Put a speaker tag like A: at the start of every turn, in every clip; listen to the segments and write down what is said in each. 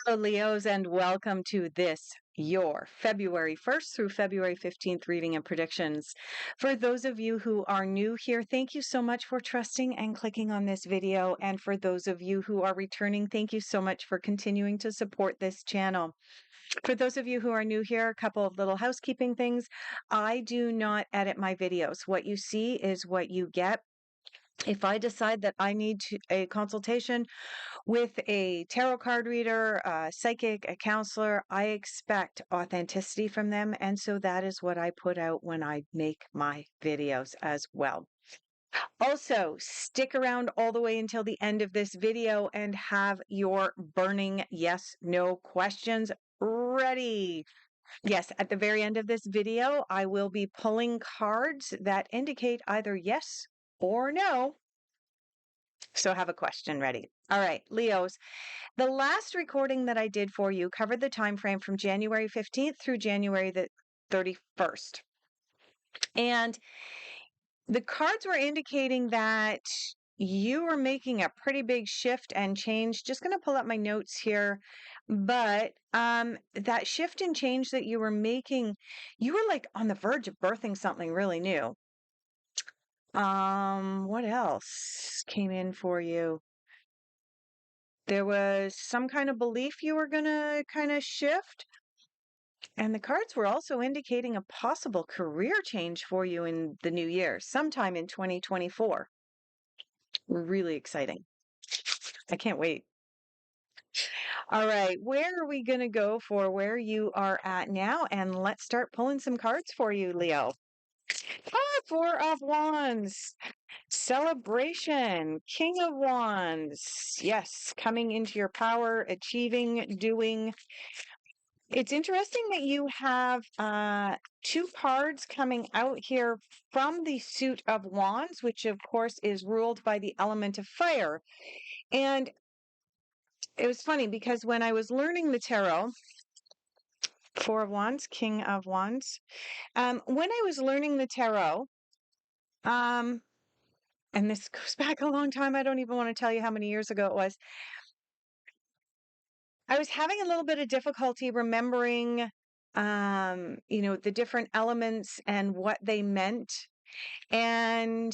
A: Hello, Leos, and welcome to this, your February 1st through February 15th reading and predictions. For those of you who are new here, thank you so much for trusting and clicking on this video. And for those of you who are returning, thank you so much for continuing to support this channel. For those of you who are new here, a couple of little housekeeping things. I do not edit my videos. What you see is what you get. If I decide that I need a consultation with a tarot card reader, a psychic, a counselor, I expect authenticity from them. And so that is what I put out when I make my videos as well. Also, stick around all the way until the end of this video and have your burning yes, no questions ready. Yes, at the very end of this video, I will be pulling cards that indicate either yes or no. So have a question ready. All right, Leos. The last recording that I did for you covered the time frame from January 15th through January the 31st. And the cards were indicating that you were making a pretty big shift and change. Just going to pull up my notes here. But that shift and change that you were making, you were like on the verge of birthing something really new. What else came in for you? There was some kind of belief you were going to kind of shift. And the cards were also indicating a possible career change for you in the new year, sometime in 2024. Really exciting. I can't wait. All right, where are we going to go for where you are at now? And let's start pulling some cards for you, Leo. Four of Wands. Celebration, King of Wands. Yes, coming into your power, achieving, doing. It's interesting that you have two cards coming out here from the suit of Wands, which of course is ruled by the element of fire. And it was funny because when I was learning the tarot, Four of Wands, King of Wands, when I was learning the tarot, and this goes back a long time. I don't even want to tell you how many years ago it was. I was having a little bit of difficulty remembering, the different elements and what they meant. And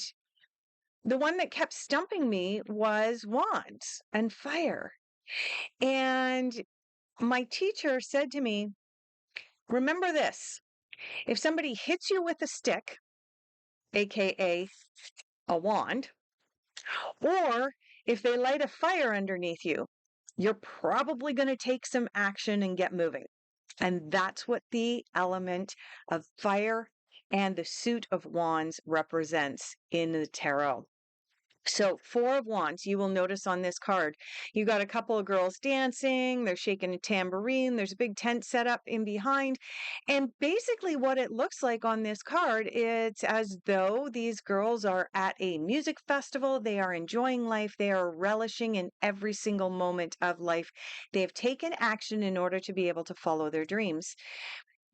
A: the one that kept stumping me was wands and fire. And my teacher said to me, remember this, if somebody hits you with a stick, AKA a wand, or if they light a fire underneath you, you're probably going to take some action and get moving. And that's what the element of fire and the suit of wands represents in the tarot. So Four of Wands, you will notice on this card, you got a couple of girls dancing, they're shaking a tambourine, there's a big tent set up in behind. And basically what it looks like on this card, it's as though these girls are at a music festival, they are enjoying life, they are relishing in every single moment of life. They have taken action in order to be able to follow their dreams.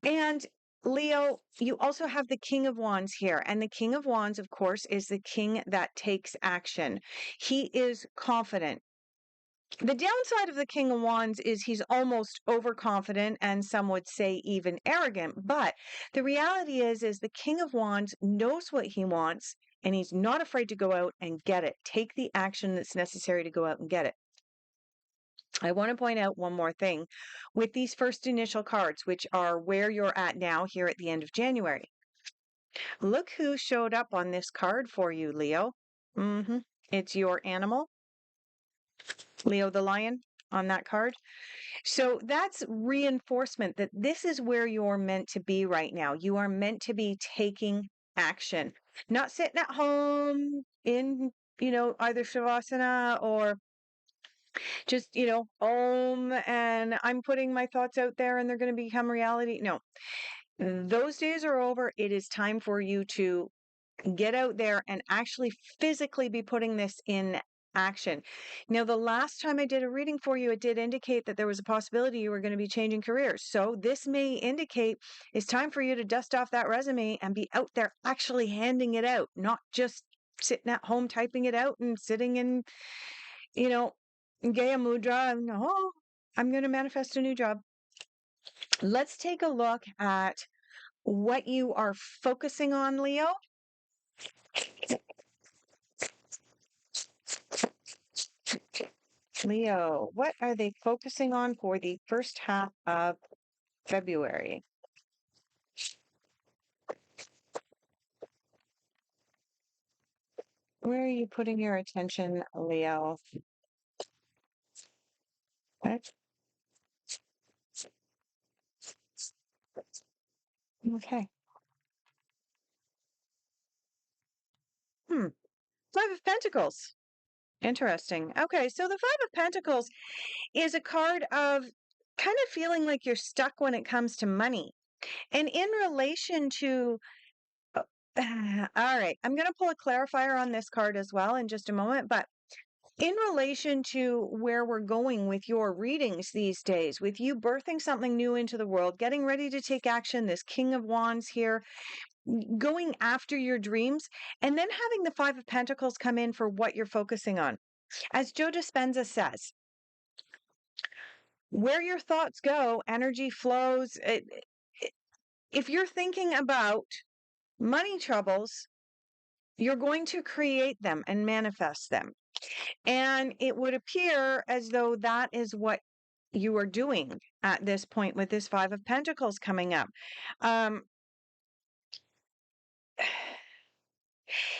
A: And Leo, you also have the King of Wands here. And the King of Wands, of course, is the king that takes action. He is confident. The downside of the King of Wands is he's almost overconfident and some would say even arrogant. But the reality is the King of Wands knows what he wants and he's not afraid to go out and get it. Take the action that's necessary to go out and get it. I want to point out one more thing with these first initial cards, which are where you're at now here at the end of January. Look who showed up on this card for you, Leo. It's your animal, Leo the lion, on that card. So that's reinforcement that this is where you're meant to be right now. You are meant to be taking action, not sitting at home in, either Shavasana or just, and I'm putting my thoughts out there and they're going to become reality. No, those days are over. It is time for you to get out there and actually physically be putting this in action. Now, the last time I did a reading for you, it did indicate that there was a possibility you were going to be changing careers. So this may indicate it's time for you to dust off that resume and be out there actually handing it out, not just sitting at home typing it out and sitting in, Gaya Mudra, I'm going to manifest a new job. Let's take a look at what you are focusing on, Leo. Leo, what are they focusing on for the first half of February? Where are you putting your attention, Leo? What? Okay. Hmm. Five of Pentacles. Interesting. Okay, so the Five of Pentacles is a card of kind of feeling like you're stuck when it comes to money. And in relation to, uh, all right, I'm going to pull a clarifier on this card as well in just a moment, but in relation to where we're going with your readings these days, with you birthing something new into the world, getting ready to take action, this King of Wands here, going after your dreams, and then having the Five of Pentacles come in for what you're focusing on. As Joe Dispenza says, where your thoughts go, energy flows. If you're thinking about money troubles, you're going to create them and manifest them. And it would appear as though that is what you are doing at this point with this Five of Pentacles coming up. Um,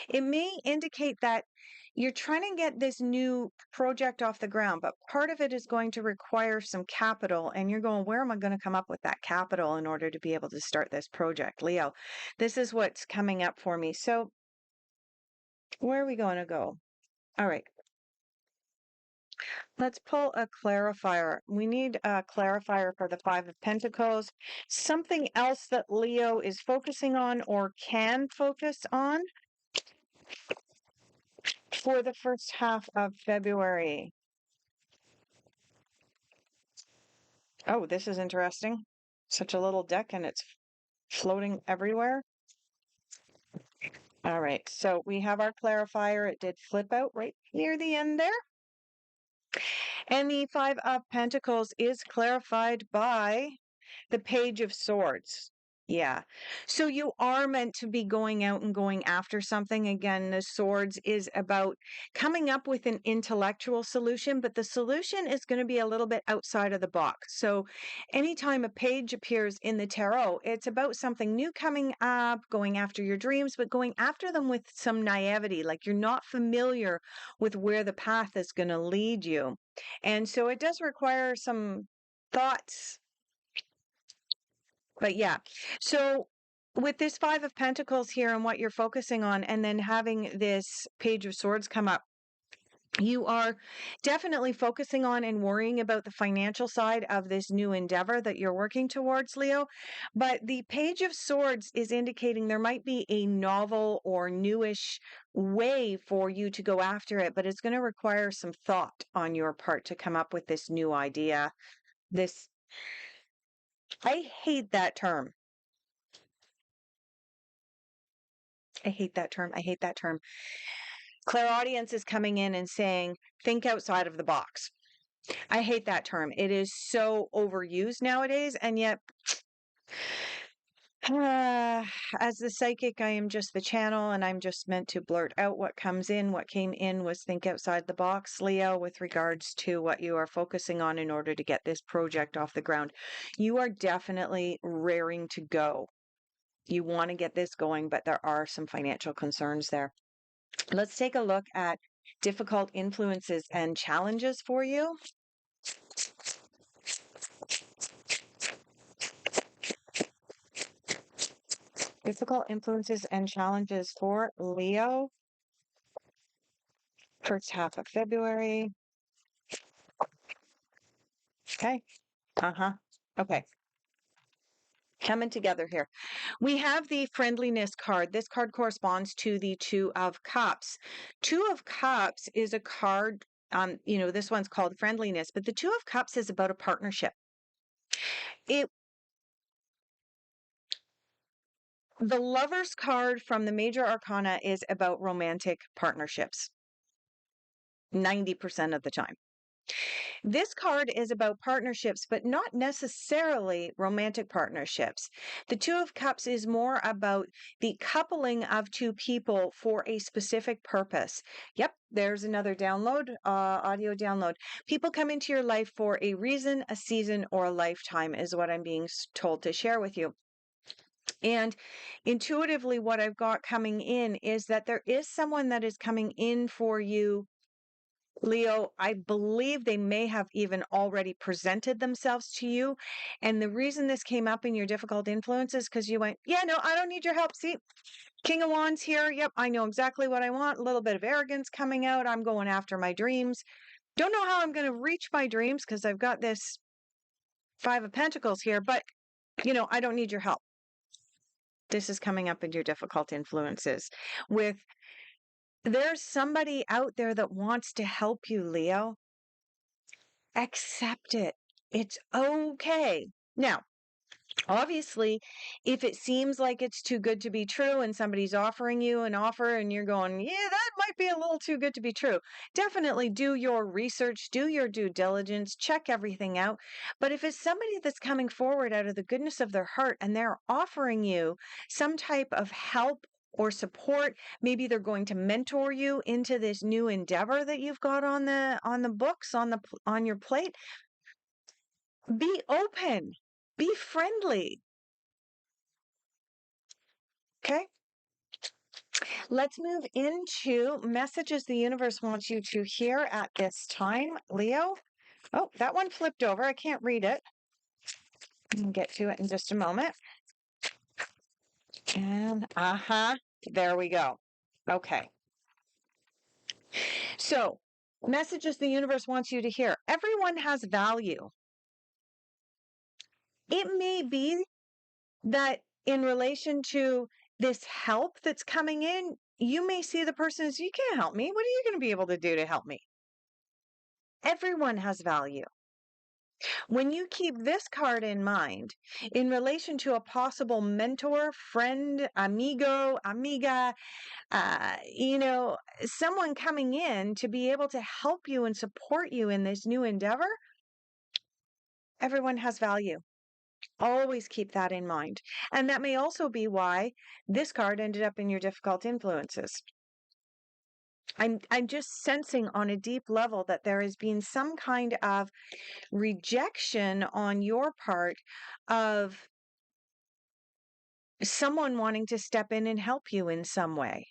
A: it may indicate that you're trying to get this new project off the ground, but part of it is going to require some capital. And you're going, where am I going to come up with that capital in order to be able to start this project? Leo, this is what's coming up for me. So, where are we going to go? All right. Let's pull a clarifier. We need a clarifier for the Five of Pentacles. Something else that Leo is focusing on or can focus on for the first half of February. Oh, this is interesting. Such a little deck and it's floating everywhere. All right, so we have our clarifier. It did flip out right near the end there. And the Five of Pentacles is clarified by the Page of Swords. Yeah. So you are meant to be going out and going after something. Again, the swords is about coming up with an intellectual solution, but the solution is going to be a little bit outside of the box. So anytime a page appears in the tarot, it's about something new coming up, going after your dreams, but going after them with some naivety, like you're not familiar with where the path is going to lead you. And so it does require some thoughts. But yeah, so with this Five of Pentacles here and what you're focusing on, and then having this Page of Swords come up, you are definitely focusing on and worrying about the financial side of this new endeavor that you're working towards, Leo. But the Page of Swords is indicating there might be a novel or newish way for you to go after it, but it's going to require some thought on your part to come up with this new idea. This, I hate that term. I hate that term. I hate that term. Clairaudience is coming in and saying, think outside of the box. I hate that term. It is so overused nowadays. And yet, as the psychic, I am just the channel and I'm just meant to blurt out what comes in. What came in was think outside the box, Leo, with regards to what you are focusing on in order to get this project off the ground. You are definitely raring to go. You want to get this going, but there are some financial concerns there. Let's take a look at difficult influences and challenges for you. Difficult influences and challenges for Leo. First half of February. Okay. Uh-huh. Okay. Coming together here. We have the friendliness card. This card corresponds to the Two of Cups. Two of Cups is a card, this one's called friendliness, but the Two of Cups is about a partnership. The Lover's card from the Major Arcana is about romantic partnerships 90% of the time. This card is about partnerships, but not necessarily romantic partnerships. The Two of Cups is more about the coupling of two people for a specific purpose. Yep, there's another download, audio download. People come into your life for a reason, a season, or a lifetime, is what I'm being told to share with you. And intuitively, what I've got coming in is that there is someone that is coming in for you, Leo. I believe they may have even already presented themselves to you. And the reason this came up in your difficult influence is because you went, yeah, no, I don't need your help. See, King of Wands here. Yep, I know exactly what I want. A little bit of arrogance coming out. I'm going after my dreams. Don't know how I'm going to reach my dreams because I've got this Five of Pentacles here, but I don't need your help. This is coming up in your difficult influences with there's somebody out there that wants to help you, Leo. Accept it. It's okay. Now, obviously, if it seems like it's too good to be true and somebody's offering you an offer and you're going, yeah, that might be a little too good to be true, definitely do your research, do your due diligence, check everything out. But if it's somebody that's coming forward out of the goodness of their heart and they're offering you some type of help or support, maybe they're going to mentor you into this new endeavor that you've got on the books, on your plate, be open, be friendly. Okay. Let's move into messages the universe wants you to hear at this time, Leo. Oh, that one flipped over. I can't read it. I can get to it in just a moment. And there we go. Okay. So, messages the universe wants you to hear. Everyone has value. It may be that in relation to this help that's coming in, you may see the person as, you can't help me. What are you going to be able to do to help me? Everyone has value. When you keep this card in mind in relation to a possible mentor, friend, amigo, amiga, someone coming in to be able to help you and support you in this new endeavor, everyone has value. Always keep that in mind. And that may also be why this card ended up in your difficult influences. I'm just sensing on a deep level that there has been some kind of rejection on your part of someone wanting to step in and help you in some way.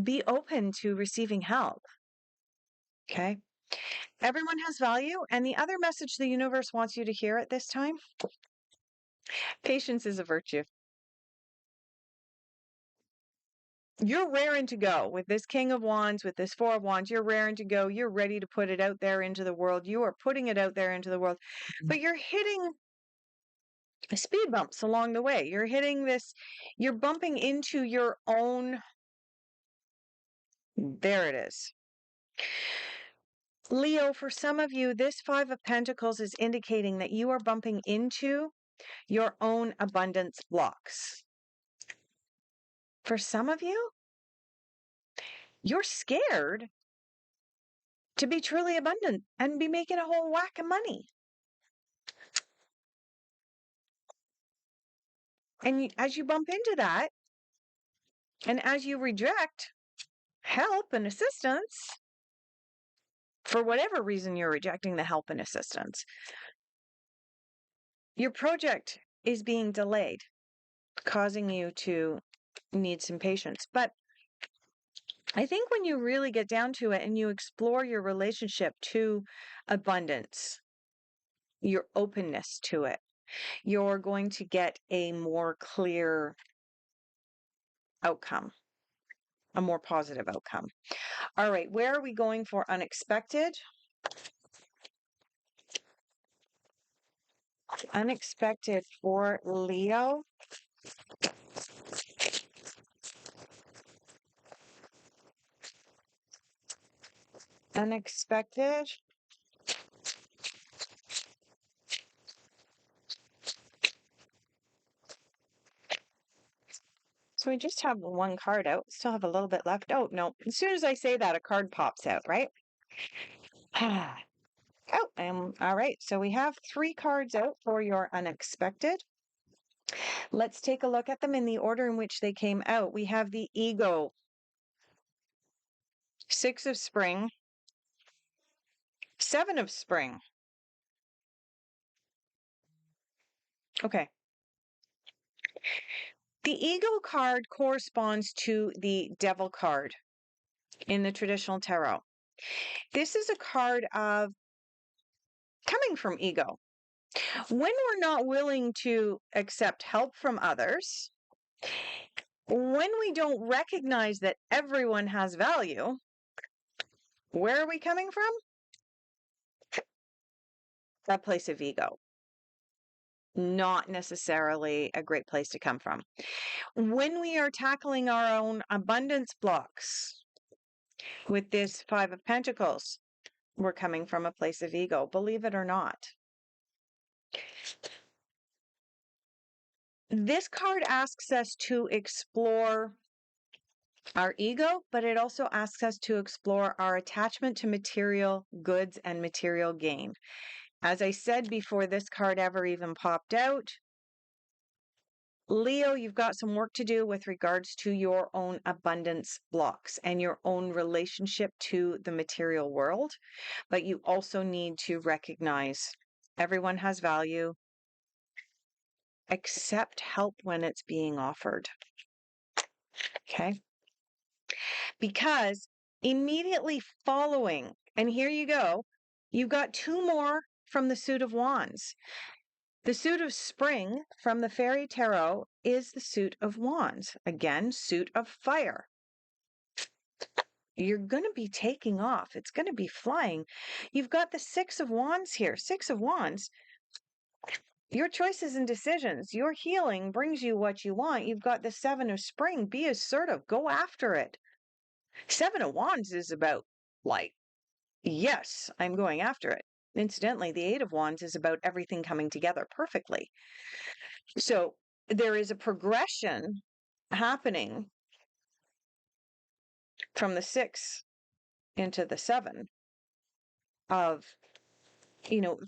A: Be open to receiving help. Okay. Everyone has value. And the other message the universe wants you to hear at this time, patience is a virtue. You're raring to go with this King of Wands, with this Four of Wands. You're raring to go. You're ready to put it out there into the world. You are putting it out there into the world, but you're hitting speed bumps along the way. You're bumping into your own. There it is. Leo, for some of you, this Five of Pentacles is indicating that you are bumping into your own abundance blocks. For some of you, you're scared to be truly abundant and be making a whole whack of money. And as you bump into that, and as you reject help and assistance, for whatever reason you're rejecting the help and assistance, your project is being delayed, causing you to need some patience. But I think when you really get down to it and you explore your relationship to abundance, your openness to it, you're going to get a more clear outcome, a more positive outcome. All right, where are we going for unexpected? Unexpected for Leo. Unexpected. So we just have one card out. Still have a little bit left. Oh, no. As soon as I say that, a card pops out, right? Oh, all right. So we have 3 cards out for your unexpected. Let's take a look at them in the order in which they came out. We have the ego, 6 of spring, 7 of spring. Okay. The ego card corresponds to the devil card in the traditional tarot. This is a card of coming from ego. When we're not willing to accept help from others, when we don't recognize that everyone has value, where are we coming from? That place of ego. Not necessarily a great place to come from. When we are tackling our own abundance blocks with this 5 of Pentacles, we're coming from a place of ego, believe it or not. This card asks us to explore our ego, but it also asks us to explore our attachment to material goods and material gain. As I said before this card ever even popped out, Leo, you've got some work to do with regards to your own abundance blocks and your own relationship to the material world, but you also need to recognize everyone has value. Accept help when it's being offered. Okay? Because immediately following, and here you go, you've got 2 more from the suit of wands. The suit of spring from the fairy tarot is the suit of wands. Again, suit of fire. You're going to be taking off. It's going to be flying. You've got the 6 of wands here. 6 of wands. Your choices and decisions, your healing brings you what you want. You've got the 7 of spring. Be assertive. Go after it. 7 of wands is about, like, yes, I'm going after it. Incidentally, the 8 of wands is about everything coming together perfectly. So there is a progression happening from the 6 into the 7 of,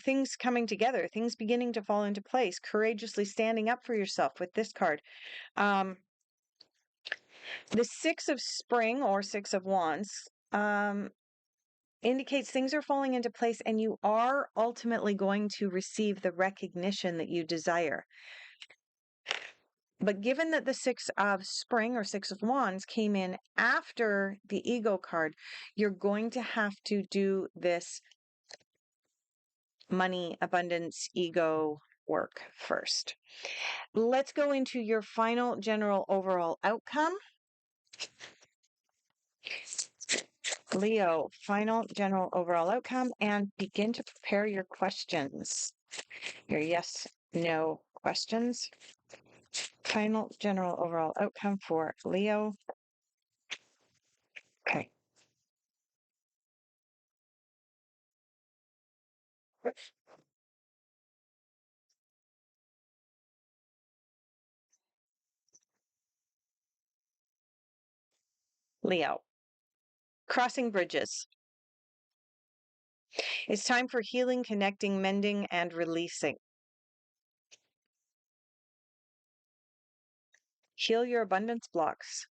A: things coming together, things beginning to fall into place, courageously standing up for yourself with this card. The 6 of spring or 6 of wands indicates things are falling into place and you are ultimately going to receive the recognition that you desire. But given that the 6 of spring or 6 of wands came in after the ego card, you're going to have to do this money, abundance, ego work first. Let's go into your final general overall outcome. Leo, final general overall outcome, and begin to prepare your questions. Your yes, no questions. Final general overall outcome for Leo. Okay. Leo, crossing bridges. It's time for healing, connecting, mending, and releasing. Heal your abundance blocks.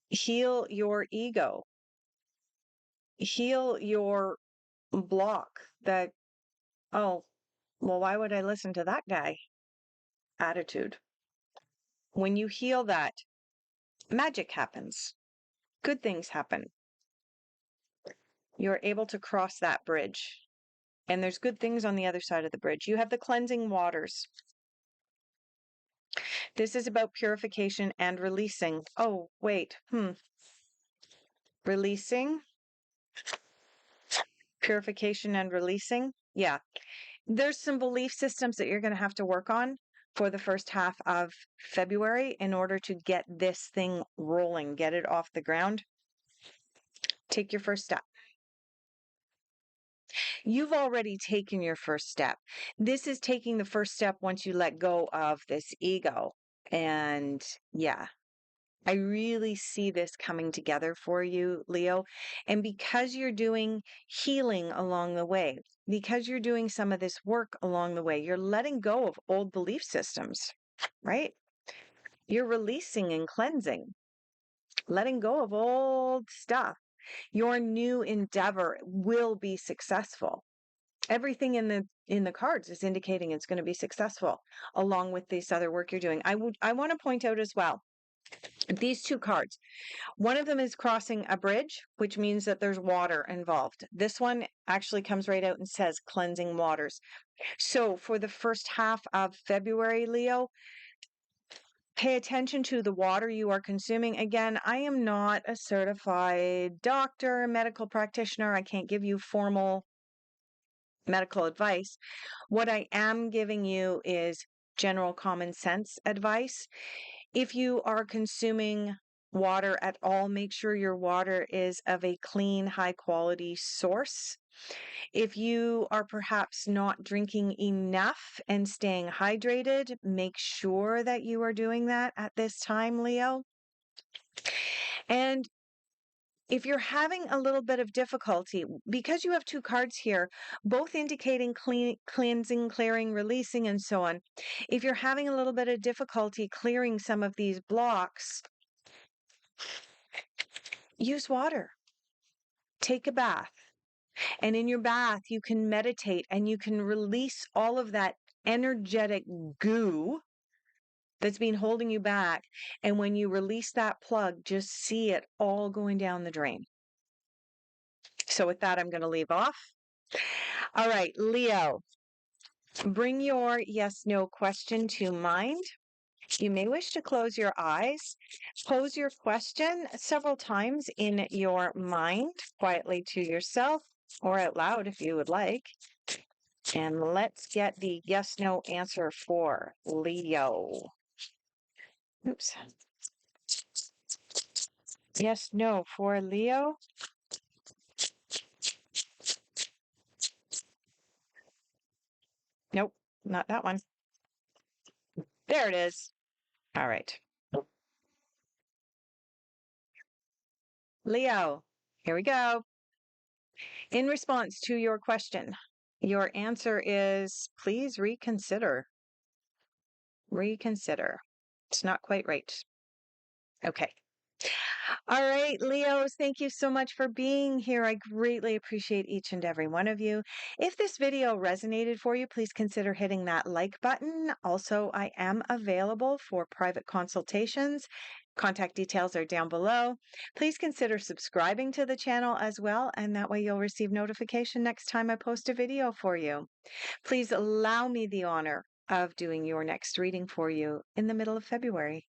A: Heal your ego. Heal your block that, oh, well, why would I listen to that guy? Attitude. When you heal that, magic happens. Good things happen. You're able to cross that bridge. And there's good things on the other side of the bridge. You have the cleansing waters. This is about purification and releasing. Oh, wait. Releasing, purification and releasing. Yeah. There's some belief systems that you're going to have to work on for the first half of February in order to get this thing rolling, get it off the ground. Take your first step. You've already taken your first step. This is taking the first step once you let go of this ego. And yeah, I really see this coming together for you, Leo. And because you're doing healing along the way, because you're doing some of this work along the way, you're letting go of old belief systems, right? You're releasing and cleansing, letting go of old stuff. Your new endeavor will be successful. Everything in the cards is indicating it's going to be successful along with this other work you're doing. I want to point out as well, these two cards. One of them is crossing a bridge, which means that there's water involved. This one actually comes right out and says cleansing waters. So for the first half of February, Leo, pay attention to the water you are consuming. Again, I am not a certified doctor, medical practitioner. I can't give you formal medical advice. What I am giving you is general common sense advice. If you are consuming water at all, make sure your water is of a clean, high quality source. If you are perhaps not drinking enough and staying hydrated, make sure that you are doing that at this time, Leo. And if you're having a little bit of difficulty, because you have two cards here, both indicating cleansing, clearing, releasing, and so on, if you're having a little bit of difficulty clearing some of these blocks, use water. Take a bath. And in your bath, you can meditate and you can release all of that energetic goo that's been holding you back. And when you release that plug, just see it all going down the drain. So with that, I'm going to leave off. All right, Leo, bring your yes/no question to mind. You may wish to close your eyes. Pose your question several times in your mind, quietly to yourself or out loud if you would like. And let's get the yes/no answer for Leo. Oops. Yes/no for Leo. Nope, not that one. There it is. All right. Leo, here we go. In response to your question, your answer is please reconsider. Reconsider. It's not quite right. Okay. All right, Leos, thank you so much for being here. I greatly appreciate each and every one of you. If this video resonated for you, please consider hitting that like button. Also, I am available for private consultations. Contact details are down below. Please consider subscribing to the channel as well, and that way you'll receive notification next time I post a video for you. Please allow me the honor of doing your next reading for you in the middle of February.